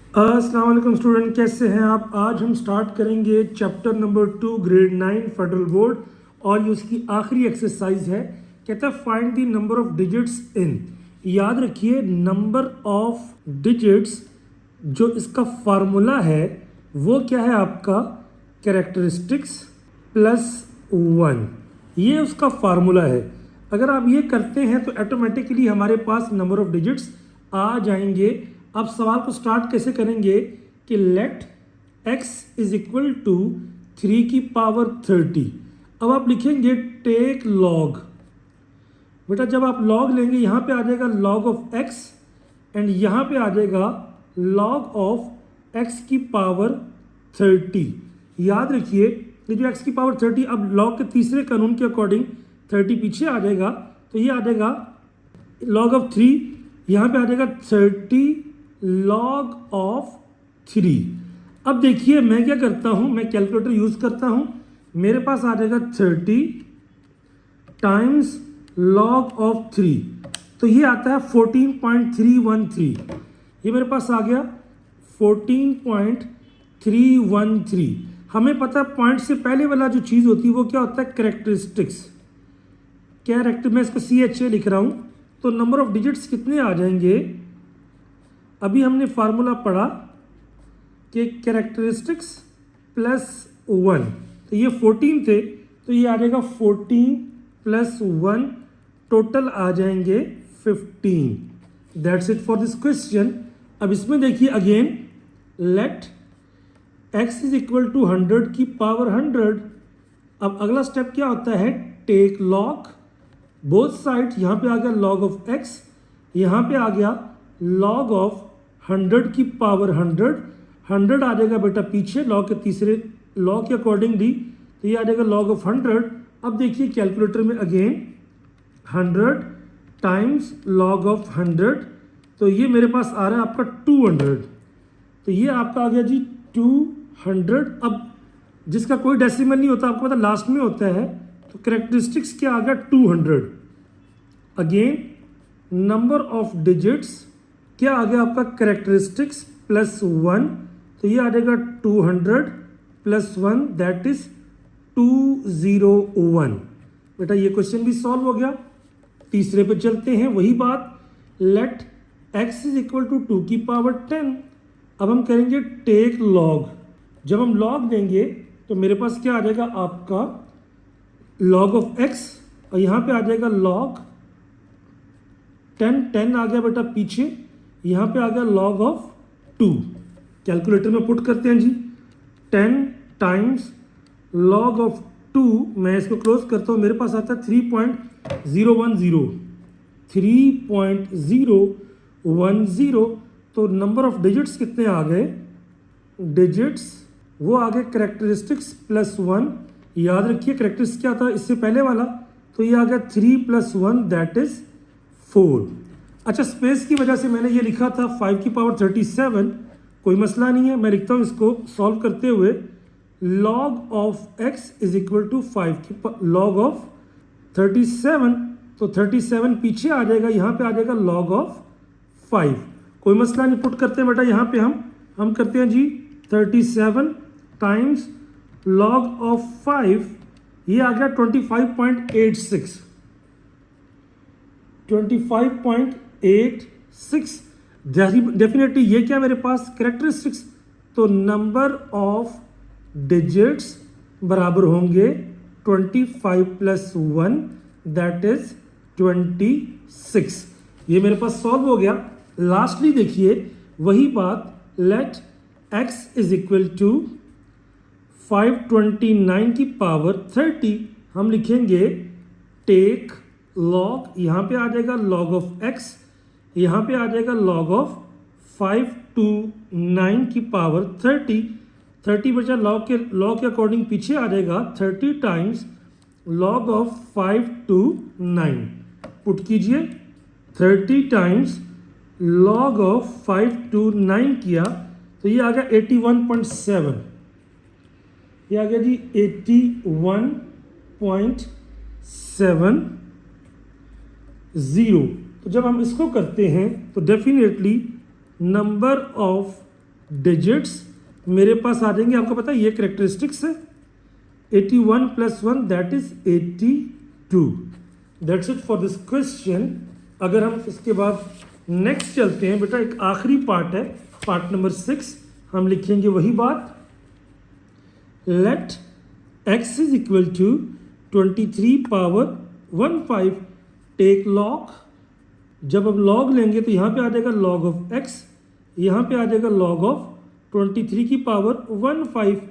अस्सलाम वालेकुम स्टूडेंट, कैसे हैं आप। आज हम स्टार्ट करेंगे chapter number 2 grade 9 federal board और ये उसकी आखिरी एक्सरसाइज है। कहता है find the number of digits in. याद रखिए नंबर ऑफ डिजिट्स जो इसका फार्मूला है वो क्या है आपका कैरेक्टरिस्टिक्स प्लस 1। ये उसका फार्मूला है। अगर आप ये करते हैं तो ऑटोमेटिकली हमारे पास नंबर ऑफ डिजिट्स आ जाएंगे। अब सवाल को स्टार्ट कैसे करेंगे कि let x is equal to 3 की पावर 30। अब आप लिखेंगे टेक लॉग। बेटा जब आप लॉग लेंगे यहाँ पे आ जाएगा लॉग ऑफ x एंड यहाँ पे आ जाएगा लॉग ऑफ x की पावर 30। याद रखिए ये जो x की पावर 30, अब लॉग के तीसरे कानून के अकॉर्डिंग 30 पीछे आ जाएगा तो ये आ जाएगा लॉग ऑफ 3, यहाँ पे आ जाएगा 30 लॉग ऑफ 3। अब देखिए मैं क्या करता हूँ, मैं कैलकुलेटर यूज करता हूँ। मेरे पास आ जाएगा 30 टाइम्स लॉग ऑफ 3, तो ये आता है 14.313। ये मेरे पास आ गया 14.313। हमें पता है पॉइंट से पहले वाला जो चीज़ होती है वो क्या होता है कैरेक्टरिस्टिक्स। मैं इसको CHA लिख रहा हूँ। तो नंबर ऑफ डिजिट्स कितने आ जाएंगे, अभी हमने फार्मूला पढ़ा कि कैरेक्टरिस्टिक्स प्लस 1, तो ये 14 थे तो ये आ जाएगा 14 प्लस 1, टोटल आ जाएंगे 15। That's it for this question. अब इसमें देखिए again let x is equal to 100 की पावर 100। अब अगला स्टेप क्या होता है, टेक लॉग बोथ साइड। यहाँ पे आ गया लॉग ऑफ x, यहाँ पे आ गया लॉग ऑफ 100 की पावर 100। 100 आ जाएगा बेटा पीछे लॉग के तीसरे लॉग के अकॉर्डिंगली, तो ये आ जाएगा लॉग ऑफ 100। अब देखिए कैलकुलेटर में अगेन 100 टाइम्स लॉग ऑफ 100, तो ये मेरे पास आ रहा है आपका 200। तो ये आपका आ गया जी 200। अब जिसका कोई डेसिमल नहीं होता, आपको पता लास्ट में होता है, तो कैरेक्टरिस्टिक्स क्या आ गया 200। अगेन नंबर ऑफ डिजिट्स क्या आ गया आपका कैरेक्टरिस्टिक्स प्लस 1, तो ये आ जाएगा 200 प्लस 1 दैट इज 201। बेटा ये क्वेश्चन भी सॉल्व हो गया। तीसरे पे चलते हैं, वही बात let x is equal to 2 की पावर 10। अब हम करेंगे टेक लॉग। जब हम लॉग देंगे तो मेरे पास क्या आ जाएगा आपका लॉग ऑफ x और यहाँ पे आ जाएगा लॉग 10 आ गया बेटा पीछे, यहाँ पे आ गया लॉग ऑफ 2। कैलकुलेटर में पुट करते हैं जी 10 टाइम्स लॉग ऑफ 2। मैं इसको क्लोज करता हूँ, मेरे पास आता है 3.010। तो नंबर ऑफ डिजिट्स कितने आ गए, डिजिट्स वो आ गए कैरेक्टरिस्टिक्स प्लस 1। याद रखिए कैरेक्टरिस्टिक्स क्या था इससे पहले वाला, तो ये आ गया 3 प्लस 1 दैट इज 4। अच्छा स्पेस की वजह से मैंने ये लिखा था 5 की पावर 37, कोई मसला नहीं है, मैं लिखता हूँ इसको सॉल्व करते हुए log of x is equal to 5 की लॉग ऑफ 37, तो 37 पीछे आ जाएगा, यहाँ पे आ जाएगा लॉग ऑफ 5। कोई मसला नहीं, पुट करते हैं बेटा यहाँ पे हम करते हैं जी 37 टाइम्स लॉग ऑफ 5, ये आ गया 25.86। 25.86 डेफिनेटली ये क्या मेरे पास कैरेक्टरिस्टिक्स, तो नंबर ऑफ डिजिट्स बराबर होंगे 25 प्लस 1 दैट इज 26। ये मेरे पास सॉल्व हो गया। लास्टली देखिए वही बात let x is equal to 529 की पावर 30। हम लिखेंगे टेक लॉग, यहाँ पे आ जाएगा लॉग ऑफ x, यहाँ पे आ जाएगा लॉग ऑफ 529 की पावर 30। 30 बचा लॉग के अकॉर्डिंग पीछे आ जाएगा 30 टाइम्स लॉग ऑफ 529। पुट कीजिए 30 टाइम्स लॉग ऑफ 529 किया तो ये आ गया 81.7। ये आ गया जी 81.70। तो जब हम इसको करते हैं तो डेफिनेटली नंबर ऑफ डिजिट्स मेरे पास आ जाएंगे, आपको पता है ये करेक्टरिस्टिक्स है, 81 + 1 that is 82। That's it for this question. अगर हम इसके बाद नेक्स्ट चलते हैं बेटा, एक आखिरी पार्ट है, पार्ट नंबर 6, हम लिखेंगे वही बात। Let x is equal to 23 power 15 take log. जब अब लॉग लेंगे तो यहाँ पे आ जाएगा लॉग ऑफ x, यहाँ पे आ जाएगा लॉग ऑफ 23 की पावर 15,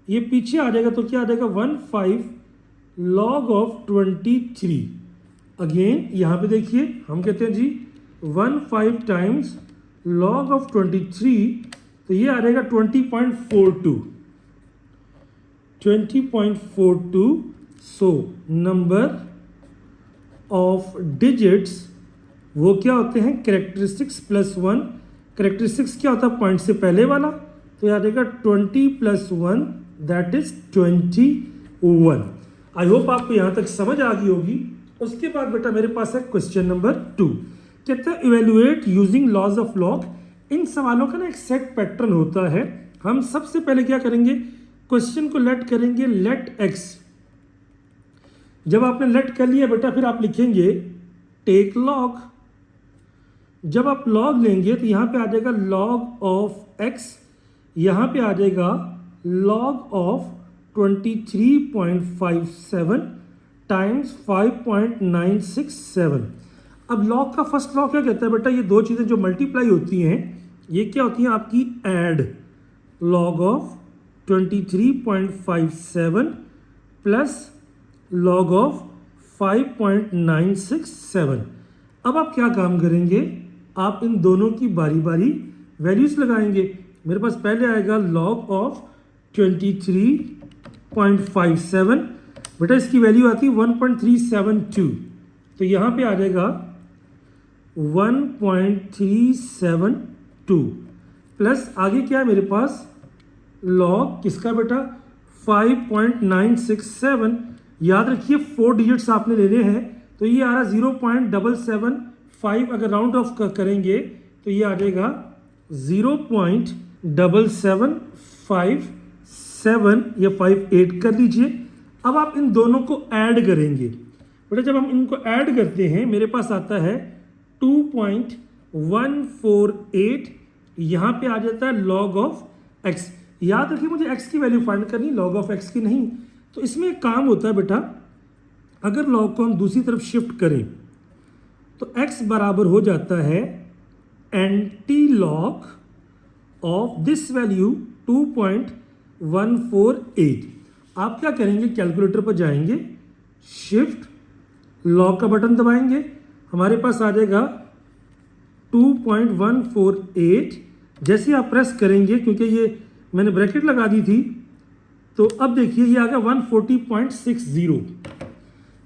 ये पीछे आ जाएगा तो क्या आ जाएगा 15 लॉग ऑफ 23। अगेन यहाँ पे देखिए हम कहते हैं जी 15 टाइम्स लॉग ऑफ 23, तो ये आ जाएगा 20.42। सो नंबर ऑफ डिजिट्स वो क्या होते हैं, करेक्टरिस्टिक्स +1। करेक्टरिस्टिक्स क्या होता है, पॉइंट से पहले वाला, तो याद रहेगा 20 + 1 दैट इज 21। आई होप आपको यहाँ तक समझ आ गई होगी। उसके बाद बेटा मेरे पास है क्वेश्चन नंबर 2, कहता है evaluate using laws of log. इन सवालों का ना एक सेट पैटर्न होता है। हम सबसे पहले क्या करेंगे, क्वेश्चन को लेट करेंगे लेट x। जब आपने लेट कर लिया बेटा फिर आप लिखेंगे टेक लॉग। जब आप लॉग लेंगे तो यहाँ पे आ जाएगा लॉग ऑफ x, यहाँ पे आ जाएगा लॉग ऑफ 23.57 टाइम्स 5.967। अब लॉग का फर्स्ट लॉ क्या कहता है बेटा, ये दो चीज़ें जो मल्टीप्लाई होती हैं ये क्या होती हैं आपकी add. Log of 23.57 plus log of 5.967। अब आप क्या काम करेंगे, आप इन दोनों की बारी बारी वैल्यूज लगाएंगे। मेरे पास पहले आएगा log ऑफ 23.57, बेटा इसकी वैल्यू आती है 1.372, तो यहाँ पे आ जाएगा 1.372 प्लस आगे क्या है मेरे पास log किसका बेटा 5.967। याद रखिए 4 डिजिट्स आपने लेने हैं, तो ये आ रहा 0.775। अगर राउंड ऑफ करेंगे तो ये आ जाएगा 0.7757 या 58 कर लीजिए। अब आप इन दोनों को ऐड करेंगे बेटा, जब हम इनको ऐड करते हैं मेरे पास आता है 2.148, यहाँ पे आ जाता है log ऑफ x। याद रखिए मुझे x की वैल्यू फाइंड करनी, log ऑफ x की नहीं। तो इसमें एक काम होता है बेटा, अगर log को हम दूसरी तरफ शिफ्ट करें तो x बराबर हो जाता है anti log of this value 2.148। आप क्या करेंगे, कैलकुलेटर पर जाएंगे, शिफ्ट लॉग का बटन दबाएंगे, हमारे पास आ जाएगा 2.148। जैसे आप प्रेस करेंगे, क्योंकि ये मैंने ब्रैकेट लगा दी थी, तो अब देखिए ये आ गया 140.60,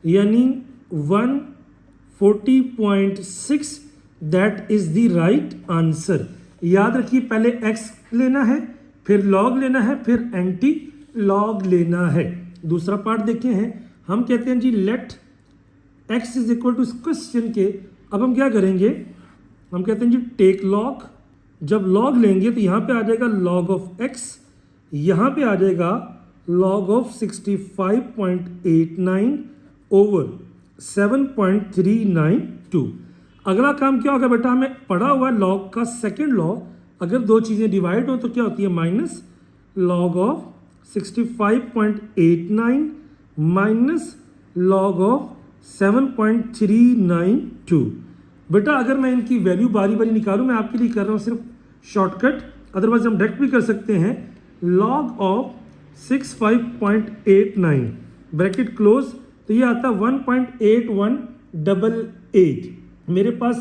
यानी 140.6 that is the right answer. याद रखिए पहले x लेना है, फिर log लेना है, फिर एंटी लॉग लेना है। दूसरा पार्ट देखे हैं, हम कहते हैं जी let x is equal to इस क्वेश्चन के, अब हम क्या करेंगे, हम कहते हैं जी टेक लॉग। जब log लेंगे तो यहाँ पे आ जाएगा log ऑफ x, यहाँ पे आ जाएगा log ऑफ 65.89 ओवर 7.392। अगला काम क्या होगा बेटा, हमें पढ़ा हुआ log का सेकेंड लॉ, अगर दो चीज़ें डिवाइड हो तो क्या होती है, minus log of 65.89 minus log of 7.392। बेटा अगर मैं इनकी वैल्यू बारी बारी निकालूं, मैं आपके लिए कर रहा हूं सिर्फ शॉर्टकट, अदरवाइज हम डायरेक्ट भी कर सकते हैं। log ऑफ 65.89 ब्रैकेट क्लोज, तो ये आता है 1.8188। मेरे पास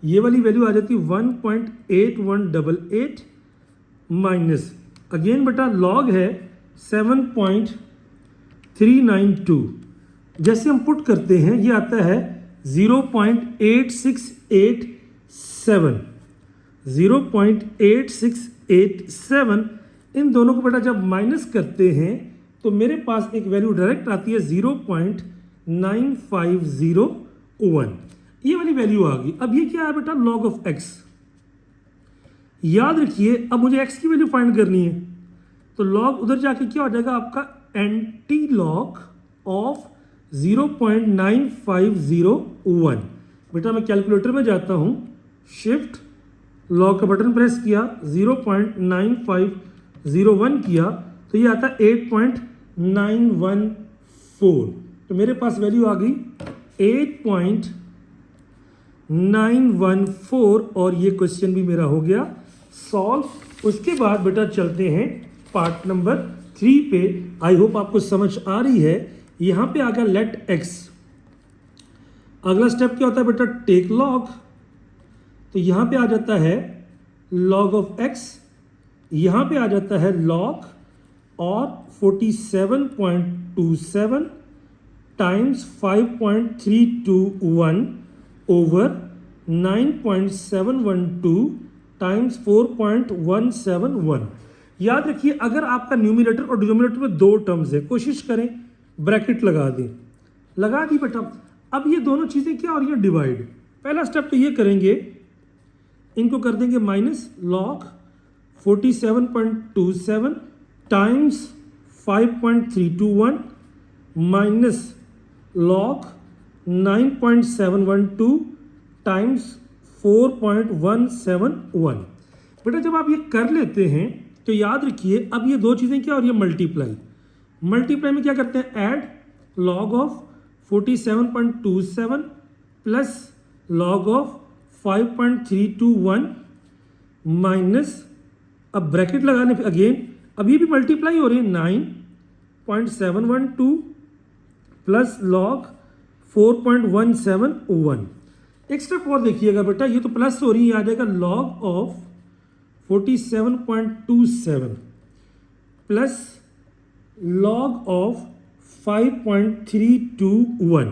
ये वाली वैल्यू आ जाती है 1.8188 माइनस, अगेन बेटा log है 7.392। जैसे हम पुट करते हैं ये आता है 0.8687, 0.8687। इन दोनों को बेटा जब माइनस करते हैं तो मेरे पास एक वैल्यू डायरेक्ट आती है 0.9501। ये वाली वैल्यू आ गई। अब ये क्या है बेटा, log ऑफ x। याद रखिए अब मुझे x की वैल्यू फाइंड करनी है, तो log उधर जाके क्या हो जाएगा आपका एंटी लॉग ऑफ 0.9501। बेटा मैं कैलकुलेटर में जाता हूँ, शिफ्ट लॉग का बटन प्रेस किया, 0.9501 किया तो ये आता है 8.914। तो मेरे पास वैल्यू आ गई 8.914 और ये क्वेश्चन भी मेरा हो गया सॉल्व। उसके बाद बेटा चलते हैं पार्ट नंबर 3 पे। आई होप आपको समझ आ रही है। यहाँ पे आ गया लेट एक्स। अगला स्टेप क्या होता है बेटा, टेक लॉग। तो यहाँ पे आ जाता है लॉग ऑफ एक्स, यहाँ पे आ जाता है लॉग और 47.27 टाइम्स 5.321 ओवर 9.712 टाइम्स 4.171। याद रखिए अगर आपका न्यूमिनेटर और डिनोमिनेटर में दो टर्म्स है, कोशिश करें ब्रैकेट लगा दें, लगा दी बेटा। अब ये दोनों चीज़ें क्या हो रही हैं, डिवाइड। पहला स्टेप तो ये करेंगे, इनको कर देंगे minus, log 47.27 times 5.321 minus log 9.712 times 4.171। बेटा जब आप ये कर लेते हैं तो याद रखिए अब ये दो चीज़ें क्या हो रही है, मल्टीप्लाई। मल्टीप्लाई में क्या करते हैं, add log of 47.27 plus log of 5.321 minus, अब ब्रैकेट लगाने पे अगेन अब ये भी मल्टीप्लाई हो रही है, 9.712 प्लस लॉग 4.171। एक स्टेप और देखिएगा बेटा, ये तो प्लस हो रही है, आ जाएगा log of 47.27 plus log of 5.321।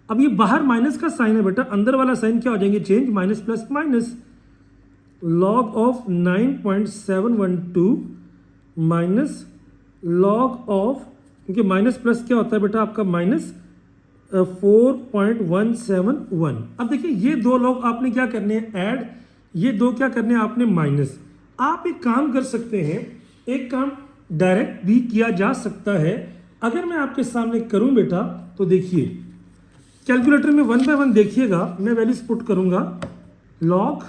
अब ये बाहर माइनस का साइन है बेटा, अंदर वाला साइन क्या हो जाएंगे, change, minus plus minus, log of 9.712 minus log of, क्योंकि माइनस प्लस क्या होता है बेटा आपका माइनस 4.171। अब देखिए ये दो लॉग आपने क्या करने हैं, ऐड, ये दो क्या करने हैं आपने, माइनस। आप एक काम कर सकते हैं, एक काम डायरेक्ट भी किया जा सकता है। अगर मैं आपके सामने करूं बेटा तो देखिए कैलकुलेटर में 1 बाय 1 देखिएगा, मैं वैल्यूज पुट करूंगा। लॉग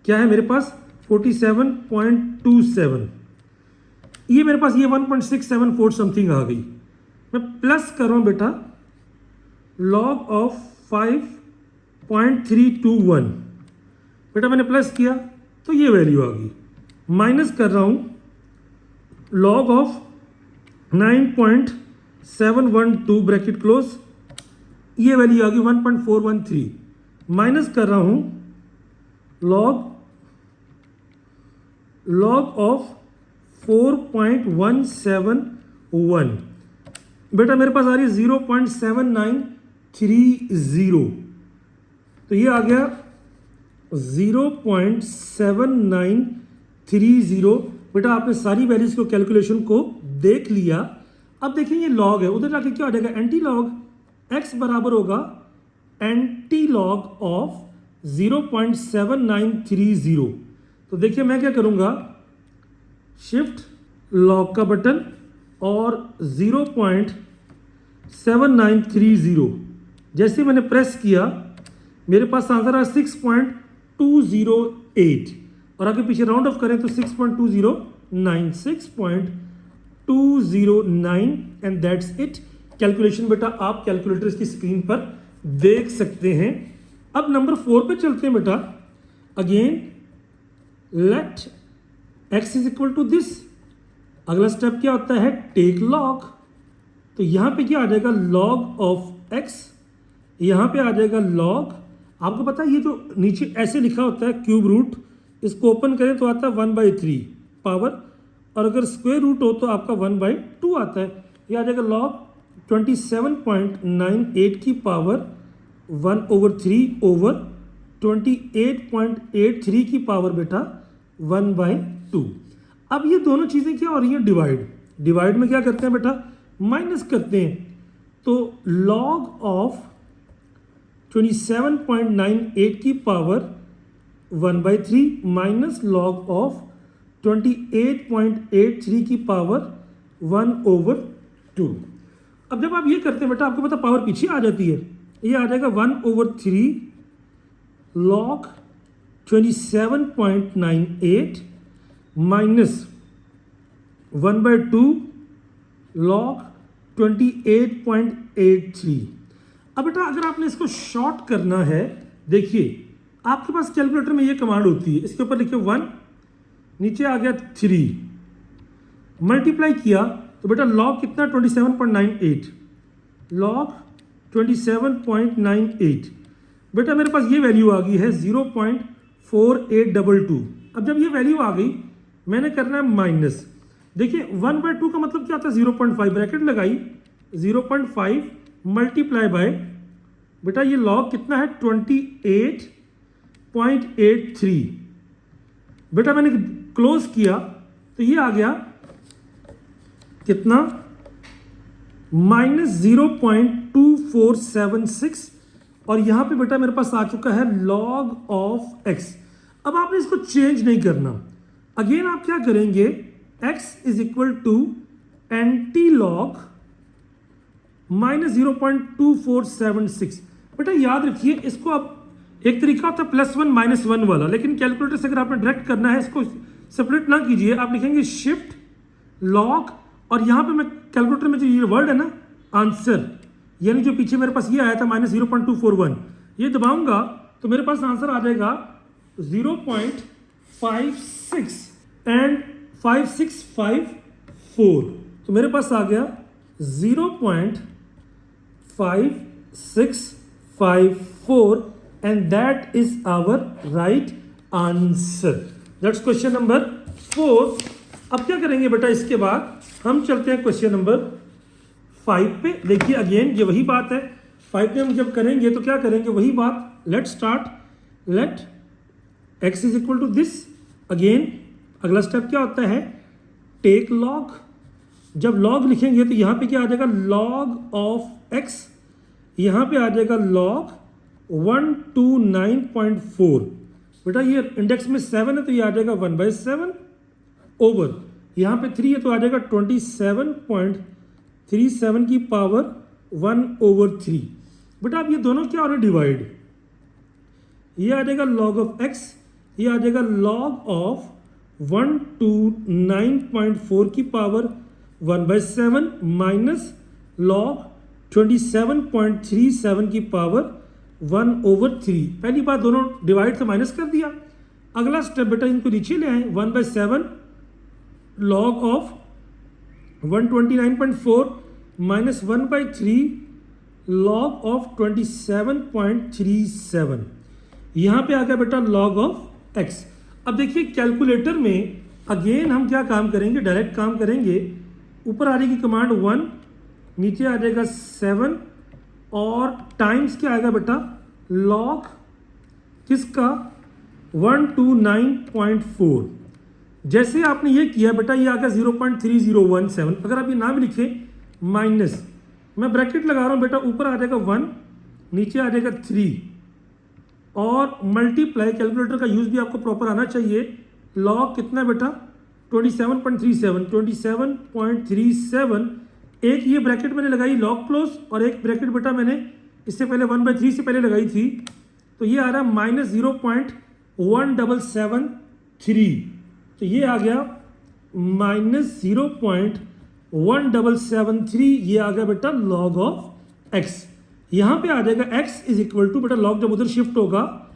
क्या है मेरे पास 47.27, ये मेरे पास ये 1.674 समथिंग आ गई। मैं प्लस कर रहा हूं बेटा लॉग ऑफ 5.321, बेटा मैंने प्लस किया तो ये वैल्यू आ गई। माइनस कर रहा हूं लॉग ऑफ 9.712 ब्रैकेट क्लोज, ये वैल्यू आ गई 1.413। माइनस कर रहा हूं लॉग ऑफ 4.171, बेटा मेरे पास आ रही है 0.7930, तो ये आ गया 0.7930। बेटा आपने सारी वैल्यूज को कैलकुलेशन को देख लिया। अब देखिए ये लॉग है, उधर जाके क्या हो जाएगा, एंटी लॉग, x बराबर होगा एंटी लॉग ऑफ 0.7930। तो देखिए मैं क्या करूंगा, शिफ्ट लॉग का बटन और 0.7930 जैसे मैंने प्रेस किया, मेरे पास आंसर आ 6.208 और आगे पीछे राउंड ऑफ करें तो 6.209 एंड दैट्स इट। कैलकुलेशन बेटा आप कैलकुलेटर की स्क्रीन पर देख सकते हैं। अब नंबर 4 पे चलते हैं बेटा। Again let x is equal to this. अगला स्टेप क्या होता है, टेक लॉग। तो यहां पे क्या आ जाएगा, लॉग ऑफ x, यहां पे आ जाएगा लॉग, आपको पता है ये जो नीचे ऐसे लिखा होता है क्यूब रूट, इसको ओपन करें तो आता है 1/3 पावर, और अगर स्क्वायर रूट हो तो आपका 1/2 आता है। ये आ जाएगा लॉग 27.98 की पावर 1/3 ओवर 28.83 की पावर बेटा 1/2। अब ये दोनों चीज़ें क्या हो रही हैं, डिवाइड। डिवाइड में क्या करते हैं बेटा, माइनस करते हैं। तो लॉग ऑफ 27.98 की पावर 1/3 माइनस लॉग ऑफ 28.83 की पावर 1/2। अब जब आप ये करते हैं बेटा आपको पता पावर पीछे आ जाती है, ये आ जाएगा 1/3 लॉग 27.98 माइनस 1/2 लॉग 28.83। अब बेटा अगर आपने इसको शॉर्ट करना है, देखिए आपके पास कैलकुलेटर में ये कमांड होती है, इसके ऊपर लिखिए 1, नीचे आ गया 3, मल्टीप्लाई किया तो बेटा लॉग कितना 27.98, लॉग 27.98 बेटा मेरे पास ये वैल्यू आ गई है 0.4822। अब जब ये वैल्यू आ गई मैंने करना है माइनस, देखिए 1/2 का मतलब क्या होता है 0.5, ब्रैकेट लगाई 0.5 मल्टीप्लाई बाय बेटा ये लॉग कितना है 28.83। बेटा मैंने क्लोज किया तो ये आ गया कितना -0.2476 और यहां पे बेटा मेरे पास आ चुका है लॉग ऑफ x। अब आपने इसको चेंज नहीं करना, अगेन आप क्या करेंगे x is equal to antilog -0.2476। बेटा याद रखिए इसको आप एक तरीका होता है +1 -1 वाला, लेकिन कैलकुलेटर से अगर आपने डायरेक्ट करना है इसको सेपरेट ना कीजिए, आप लिखेंगे शिफ्ट लॉग और यहां पे मैं कैलकुलेटर में जो ये वर्ड है ना आंसर, यानी जो पीछे मेरे पास ये आया था -0.241, ये दबाऊंगा तो मेरे पास आंसर आ जाएगा 0.56 एंड 5654। तो मेरे पास आ गया 0.5654 and that is our right answer. That's question number 4. अब क्या करेंगे बेटा इसके बाद हम चलते हैं क्वेश्चन नंबर 5 पे। देखिए अगेन ये वही बात है, 5 पे हम जब करेंगे तो क्या करेंगे वही बात। Let start, let x is equal to this. Again अगला स्टेप क्या होता है टेक लॉग। जब लॉग लिखेंगे तो यहाँ पे क्या आ जाएगा लॉग ऑफ x, यहाँ पे आ जाएगा लॉग 129.4। बेटा ये इंडेक्स में 7 है तो ये आ जाएगा 1/7 ओवर, यहाँ पे 3 है तो आ जाएगा 27.37 की पावर 1/3। बेटा अब ये दोनों क्या हो रहे हैं डिवाइड, ये आ जाएगा लॉग ऑफ x, ये आ जाएगा लॉग ऑफ 129.4 की पावर 1/7 माइनस लॉग 27.37 की पावर 1/3। पहली बात दोनों डिवाइड से माइनस कर दिया। अगला स्टेप बेटा इनको नीचे ले आए 1/7 log of 129.4 minus 1/3 log of 27.37। यहाँ पे आ गया बेटा लॉग ऑफ x। अब देखिए कैलकुलेटर में अगेन हम क्या काम करेंगे, डायरेक्ट काम करेंगे। ऊपर आ जाएगी कमांड 1, नीचे आ जाएगा 7 और टाइम्स क्या आएगा बेटा लॉग किसका 129.4। जैसे आपने ये किया बेटा ये आ गया 0.3017। अगर आप ये नाम लिखे माइनस, मैं ब्रैकेट लगा रहा हूँ बेटा, ऊपर आ जाएगा 1 नीचे आ जाएगा 3 और मल्टीप्लाई, कैलकुलेटर का यूज़ भी आपको प्रॉपर आना चाहिए। लॉग कितना है बेटा 27.37, एक ये ब्रैकेट मैंने लगाई लॉग क्लोज और एक ब्रैकेट बेटा मैंने इससे पहले 1/3 से पहले लगाई थी, तो ये आ रहा है -0.1773। तो ये आ गया -0.1773, ये आ गया बेटा लॉग ऑफ x। यहाँ पे आ जाएगा x इज इक्वल टू बेटा लॉग जब उधर शिफ्ट होगा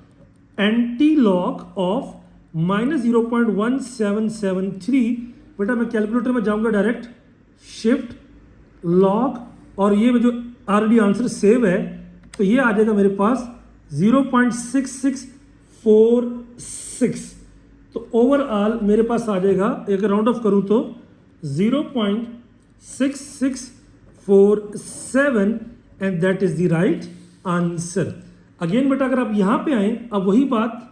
एंटी लॉग ऑफ -0.1773। बेटा मैं कैलकुलेटर में जाऊंगा डायरेक्ट शिफ्ट लॉग और ये जो ऑलरेडी आंसर सेव है तो ये आ जाएगा मेरे पास 0.6646। तो ओवरऑल मेरे पास आ जाएगा, अगर राउंड ऑफ करूं तो 0.6647 and that is the right answer. Again बेटा अगर आप यहां पे आए, अब वही बात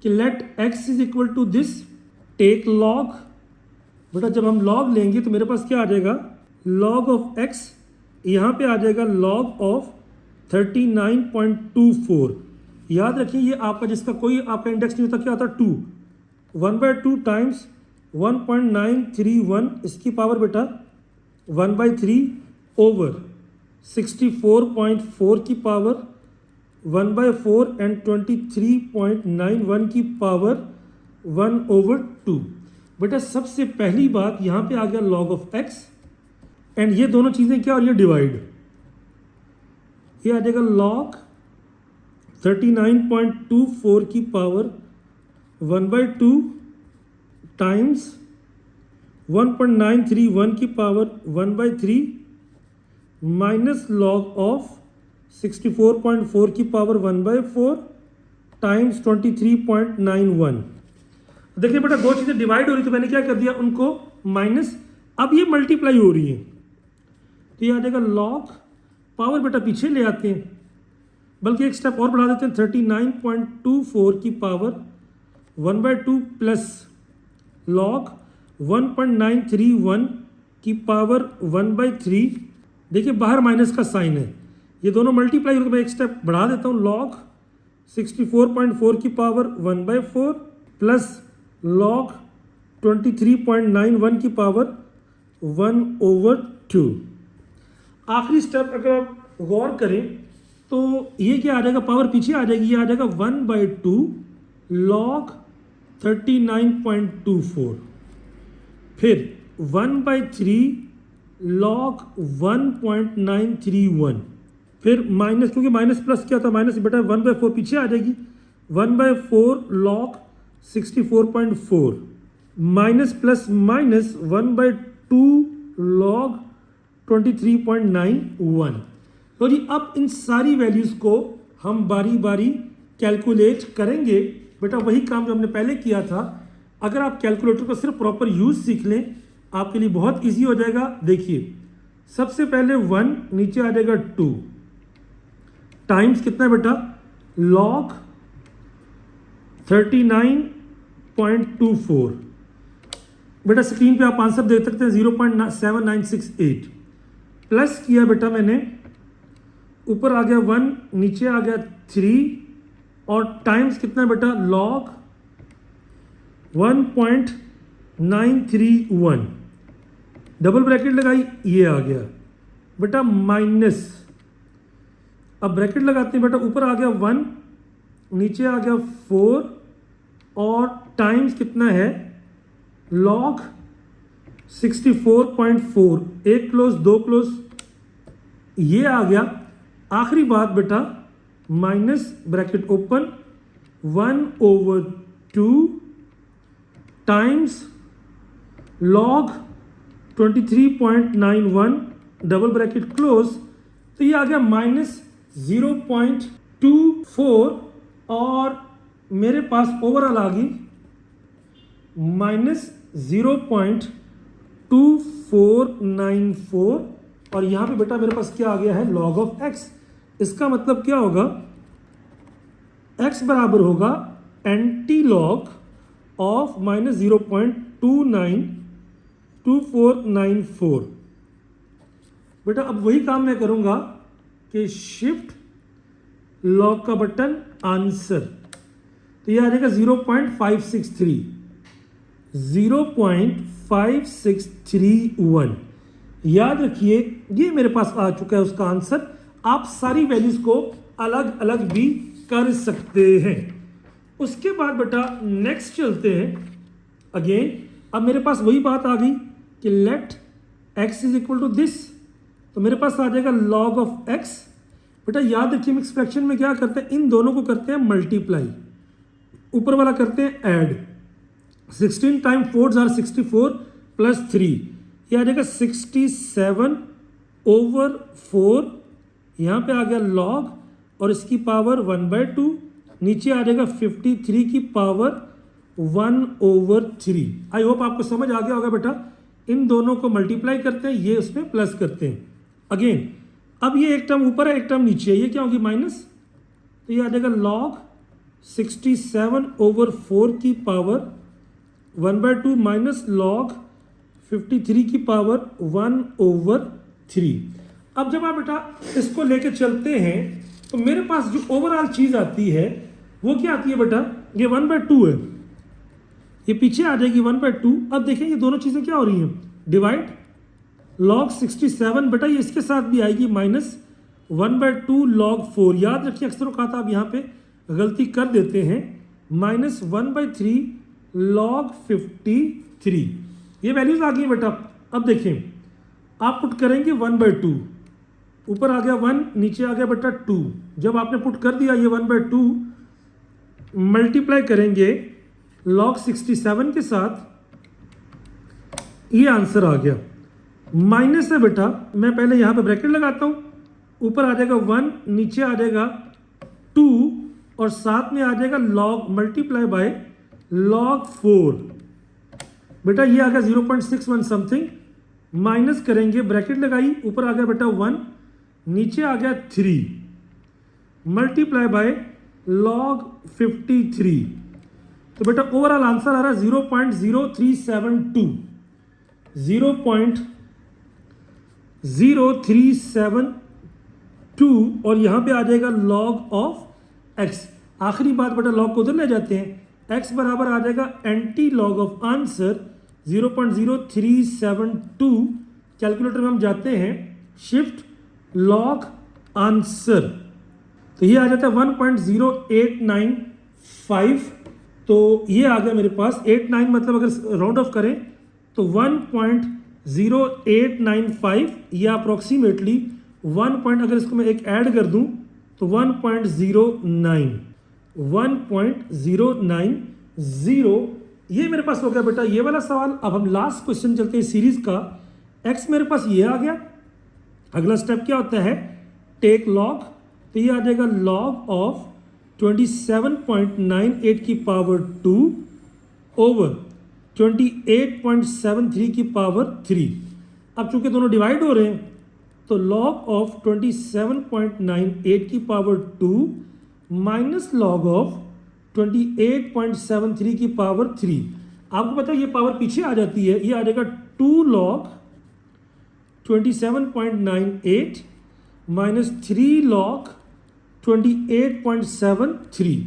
कि let x is equal to this take log. बेटा जब हम लॉग लेंगे तो मेरे पास क्या आ जाएगा लॉग ऑफ x, यहाँ पे आ जाएगा लॉग ऑफ 39.24। याद रखिए ये आपका जिसका कोई आपका इंडेक्स नहीं होता क्या आता 2, 1/2 टाइम्स 1.931 इसकी पावर बेटा 1/3 ओवर 64.4 की पावर 1/4 एंड 23.91 की पावर 1/2। बेटा सबसे पहली बात यहाँ पे आ गया log ऑफ x एंड ये दोनों चीज़ें क्या और ये डिवाइड, ये आ जाएगा log 39.24 की पावर 1/2 टाइम्स 1.931 की पावर 1/3 माइनस log ऑफ 64.4 की पावर 1/4 टाइम्स 23.91। देखिए बेटा दो चीज़ें डिवाइड हो रही तो मैंने क्या कर दिया उनको माइनस, अब ये मल्टीप्लाई हो रही है तो ये आ जाएगा log पावर बेटा पीछे ले आते हैं, बल्कि एक स्टेप और बढ़ा देते हैं 39.24 की पावर 1/2 प्लस log 1.931 की पावर 1/3। देखिए बाहर माइनस का साइन है, ये दोनों मल्टीप्लाई हो, मैं एक स्टेप बढ़ा देता हूँ log 64.4 की पावर 1/4 प्लस log 23.91 की पावर 1/2। आखिरी स्टेप अगर आप गौर करें तो ये क्या आ जाएगा, पावर पीछे आ जाएगी, ये आ जाएगा 1/2 log 39.24 फिर 1/3 log 1.931 फिर माइनस, क्योंकि माइनस प्लस क्या था माइनस बेटा 1/4 पीछे आ जाएगी 1/4 log 64.4 minus plus minus 1/2 log 23.91। तो जी अब इन सारी वैल्यूज़ को हम बारी बारी कैलकुलेट करेंगे। बेटा वही काम जो हमने पहले किया था, अगर आप कैलकुलेटर को सिर्फ प्रॉपर यूज़ सीख लें आपके लिए बहुत इजी हो जाएगा। देखिए सबसे पहले 1 नीचे आ जाएगा 2 टाइम्स कितना है बेटा log 39.24। बेटा स्क्रीन पे आप आंसर देख सकते हैं 0.7968 प्लस किया बेटा मैंने, ऊपर आ गया 1 नीचे आ गया 3 और टाइम्स कितना है बेटा log 1.931 डबल ब्रैकेट लगाई, ये आ गया बेटा माइनस, अब ब्रैकेट लगाते हैं बेटा, ऊपर आ गया 1 नीचे आ गया 4 और टाइम्स कितना है log 64.4, एक क्लोज दो क्लोज, ये आ गया। आखिरी बात बेटा minus bracket open 1/2 times log 23.91 double bracket close, तो ये आ गया -0.24 और मेरे पास ओवरऑल आ गई -0.2494 और यहाँ पे बेटा मेरे पास क्या आ गया है log ऑफ x। इसका मतलब क्या होगा, x बराबर होगा एंटी लॉग ऑफ -0.292494। बेटा अब वही काम मैं करूँगा कि शिफ्ट लॉग का बटन आंसर, तो ये आ जाएगा 0.561। याद रखिए ये मेरे पास आ चुका है उसका आंसर। आप सारी वैल्यूज को अलग अलग भी कर सकते हैं। उसके बाद बेटा नेक्स्ट चलते हैं अगेन। अब मेरे पास वही बात आ गई कि let x is equal to this, तो मेरे पास आ जाएगा log ऑफ x। बेटा याद रखिए मिक्स फ्रैक्शन में क्या करते हैं, इन दोनों को करते हैं मल्टीप्लाई, ऊपर वाला करते हैं ऐड। 16 टाइम 4 आर 64 प्लस 3, ये आ जाएगा 67/4। यहाँ पे आ गया log और इसकी पावर 1/2, नीचे आ जाएगा 53 की पावर 1/3। आई होप आपको समझ आ गया होगा बेटा। इन दोनों को मल्टीप्लाई करते हैं, ये उसमें प्लस करते हैं अगेन। अब ये एक टर्म ऊपर है एक टर्म नीचे है, ये क्या होगी माइनस, तो ये आ जाएगा log 67/4 की पावर 1/2 माइनस log 53 की पावर 1/3। अब जब आप बेटा इसको लेके चलते हैं तो मेरे पास जो ओवरऑल चीज़ आती है वो क्या आती है बेटा, ये 1/2 है, ये पीछे आ जाएगी 1/2। अब देखें ये दोनों चीज़ें क्या हो रही हैं, डिवाइड log 67 बेटा ये इसके साथ भी आएगी -1/2 log 4। याद रखिए अक्सर औकात आप यहाँ पे गलती कर देते हैं, -1/3 log 53। ये वैल्यूज आ गई बेटा। अब देखें आप पुट करेंगे 1/2, ऊपर आ गया 1, नीचे आ गया बेटा 2। जब आपने पुट कर दिया ये 1/2 मल्टीप्लाई करेंगे log 67 के साथ, ये आंसर आ गया। माइनस है बेटा, मैं पहले यहाँ पे ब्रैकेट लगाता हूँ, ऊपर आ जाएगा 1, नीचे आ जाएगा 2 और साथ में आ जाएगा log मल्टीप्लाई बाय log 4। बेटा ये आ गया 0.61 समथिंग, माइनस करेंगे, ब्रैकेट लगाई, ऊपर आ गया बेटा 1, नीचे आ गया 3 मल्टीप्लाई बाय log 53। तो बेटा ओवरऑल आंसर आ रहा है 0.0372, 0.0372 और यहाँ पे आ जाएगा log ऑफ x। आखिरी बात बेटा log को उधर ले जाते हैं, x बराबर आ जाएगा anti log of answer 0.0372। Calculator में हम जाते हैं, शिफ्ट log आंसर, तो ये आ जाता है 1.0895। तो ये आ गया मेरे पास 89, मतलब अगर राउंड ऑफ करें तो 1.0895 या अप्रोक्सीमेटली 1 पॉइंट, अगर इसको मैं एक ऐड कर दूं तो 1.090 ये मेरे पास हो गया बेटा ये वाला सवाल। अब हम लास्ट क्वेश्चन चलते हैं सीरीज का। x मेरे पास ये आ गया, अगला स्टेप क्या होता है, टेक log, तो ये आ जाएगा log ऑफ 27.98 की पावर 2 ओवर 28.73 की पावर 3। अब चूंकि दोनों डिवाइड हो रहे हैं तो log ऑफ 27.98 की पावर 2 माइनस log ऑफ 28.73 की पावर 3। आपको पता है ये पावर पीछे आ जाती है, ये आ जाएगा 2 log 27.98 माइनस 3 log 28.73।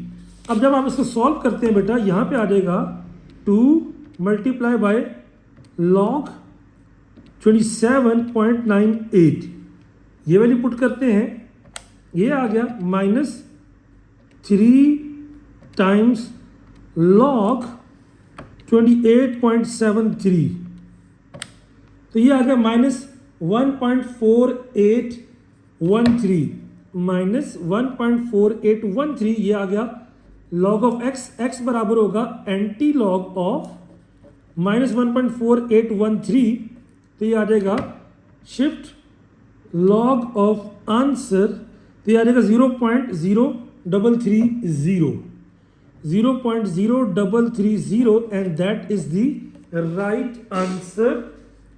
अब जब आप इसको सॉल्व करते हैं बेटा यहाँ पे आ जाएगा 2 मल्टीप्लाई बाय log 27.98, ये वैल्यू पुट करते हैं, ये आ गया -3 टाइम्स log 28.73, तो ये आ गया -1.4813 -1.4813, ये आ गया log ऑफ x। x बराबर होगा एंटी लॉग ऑफ -1.4813, तो ये आ जाएगा शिफ्ट log ऑफ आंसर, तो ये आ जाएगा 0.0330 and that is the right answer.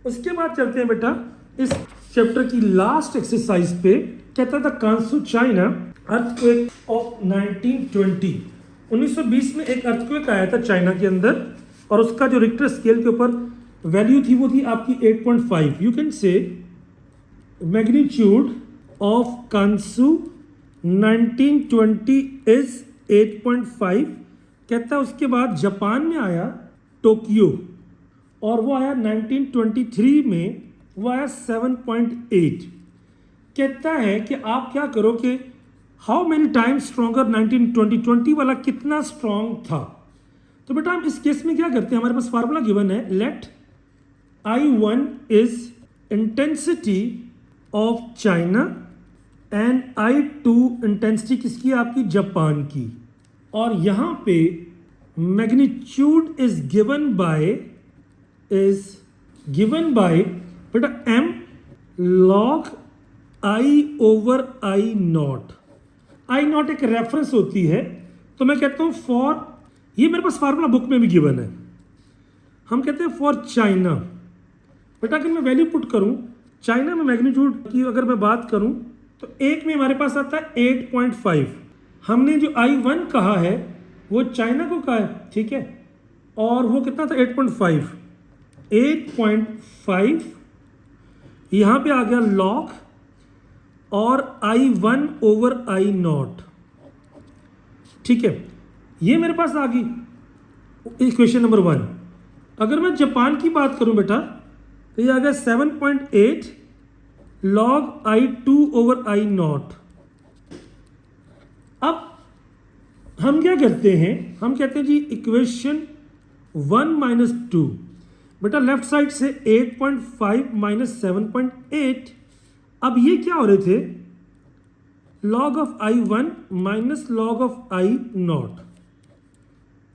उसके बाद चलते हैं बेटा इस चैप्टर की लास्ट एक्सरसाइज पे। कहता था कांसू चाइना अर्थक्वेक ऑफ 1920, 1920 में एक अर्थक्वेक आया था चाइना के अंदर और उसका जो रिक्टर स्केल के ऊपर वैल्यू थी वो थी आपकी 8.5। You can say magnitude of Kansu 1920 is 8.5। कहता है उसके बाद जापान में आया टोक्यो और वो आया 1923 में, वो आया 7.8। कहता है कि आप क्या करो कि हाउ मेनी टाइम्स स्ट्रॉन्गर 1920 वाला कितना स्ट्रॉन्ग था। तो बेटा हम इस केस में क्या करते हैं, हमारे पास फार्मूला गिवन है, let I1 is intensity of China and I2 intensity किसकी, आपकी जापान की, और यहाँ पे मैग्नीट्यूड इज गिवन बाय बेटा m log I over I naught. I naught एक रेफरेंस होती है, तो मैं कहता हूँ फॉर, ये मेरे पास फार्मूला बुक में भी गिवन है, हम कहते हैं फॉर चाइना। बेटा अगर मैं वैल्यू पुट करूँ चाइना में मैग्नीट्यूड की अगर मैं बात करूँ तो एक में हमारे पास आता है 8.5। हमने जो I1 कहा है वो चाइना को कहा है, ठीक है, और वो कितना था 8.5 यहाँ पे आ गया log और I1 ओवर I0। ठीक है, ये मेरे पास आ गई इक्वेशन नंबर 1। अगर मैं जापान की बात करूं बेटा तो ये आ गया 7.8 log I2 ओवर I0। अब हम क्या करते हैं, हम कहते हैं जी इक्वेशन 1 माइनस 2, बेटा लेफ्ट साइड से 8.5 माइनस 7.8। अब ये क्या हो रहे थे, log of I1 minus log of I0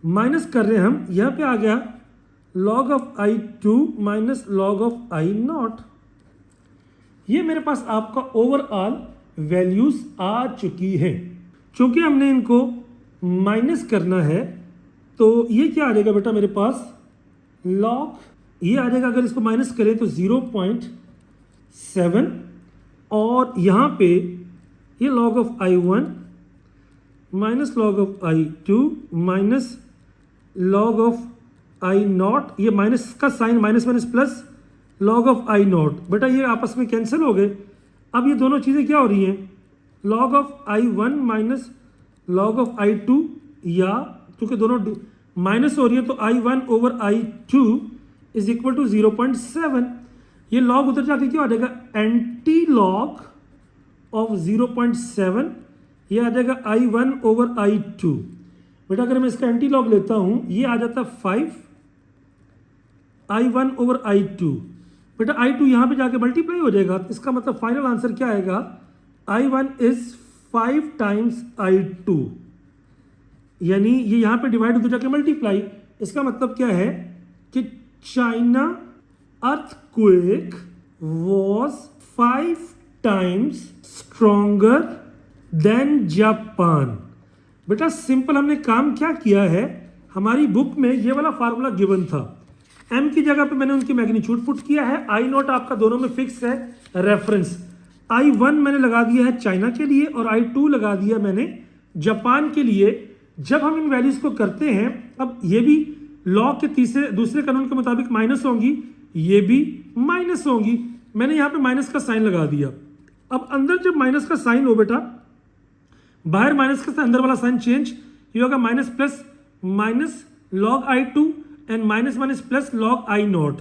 minus कर रहे हैं हम, यहां पे आ गया log of I2 minus log of I0। ये मेरे पास आपका ओवरऑल वैल्यूज आ चुकी हैं। चूंकि हमने इनको माइनस करना है तो ये क्या आ जाएगा बेटा मेरे पास log, ये आ जाएगा अगर इसको माइनस करें तो 0.7 और यहाँ पे ये log of I1 minus log of I2 minus log of I0, ये माइनस का sign minus minus plus log of I0। बेटा ये आपस में कैंसिल हो गए। अब ये दोनों चीज़ें क्या हो रही हैं, log of I1 minus log of I2, या क्योंकि दोनों माइनस हो रही है तो I1 over I2 is equal to 0.7। ये log उधर जाके क्या आ जाएगा, एंटी लॉग ऑफ 0.7, ये आ जाएगा I1 ओवर I2। बेटा अगर मैं इसका एंटी लॉग लेता हूं ये आ जाता 5 I1 ओवर I2। बेटा I2 यहां पे जाके मल्टीप्लाई हो जाएगा, इसका मतलब फाइनल आंसर क्या आएगा, I1 इज 5 टाइम्स I2, यानी ये यहां पे डिवाइड होकर जाके मल्टीप्लाई। इसका मतलब क्या है कि China earthquake was 5 times stronger than Japan. बेटा सिंपल हमने काम क्या किया है, हमारी बुक में ये वाला फार्मूला गिवन था, m की जगह पे मैंने उनकी मैग्नीट्यूड पुट किया है, I0 आपका दोनों में फिक्स है रेफरेंस, I1 मैंने लगा दिया है चाइना के लिए और I2 लगा दिया मैंने जापान के लिए। जब हम इन वैल्यूज को करते हैं, अब ये भी लॉग के दूसरे कानून के मुताबिक माइनस होंगी, ये भी माइनस होंगी, मैंने यहाँ पे माइनस का साइन लगा दिया। अब अंदर जब माइनस का साइन हो बेटा, बाहर माइनस का अंदर वाला साइन चेंज, ये होगा minus plus minus log I2 and minus minus plus log I0।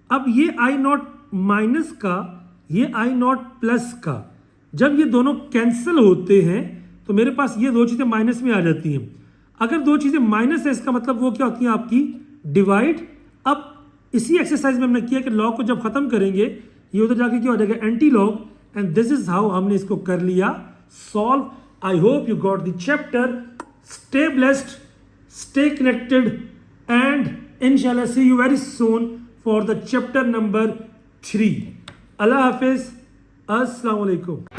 अब ये I0 माइनस का, ये I0 प्लस का, जब ये दोनों कैंसिल होते हैं तो मेरे पास ये दो चीज़ें माइनस में आ जाती हैं। अगर दो चीज़ें माइनस है इसका मतलब वो क्या होती हैं आपकी डिवाइड। अब इसी एक्सरसाइज में हमने किया कि लॉग को जब खत्म करेंगे ये उधर जाके क्या हो जाएगा anti log, and this is how हमने इसको कर लिया solve. I hope you got the chapter. Stay blessed, stay connected, and इंशाल्लाह see you very soon for the chapter number 3। अल्लाह हाफिज, अस्सलाम वालेकुम।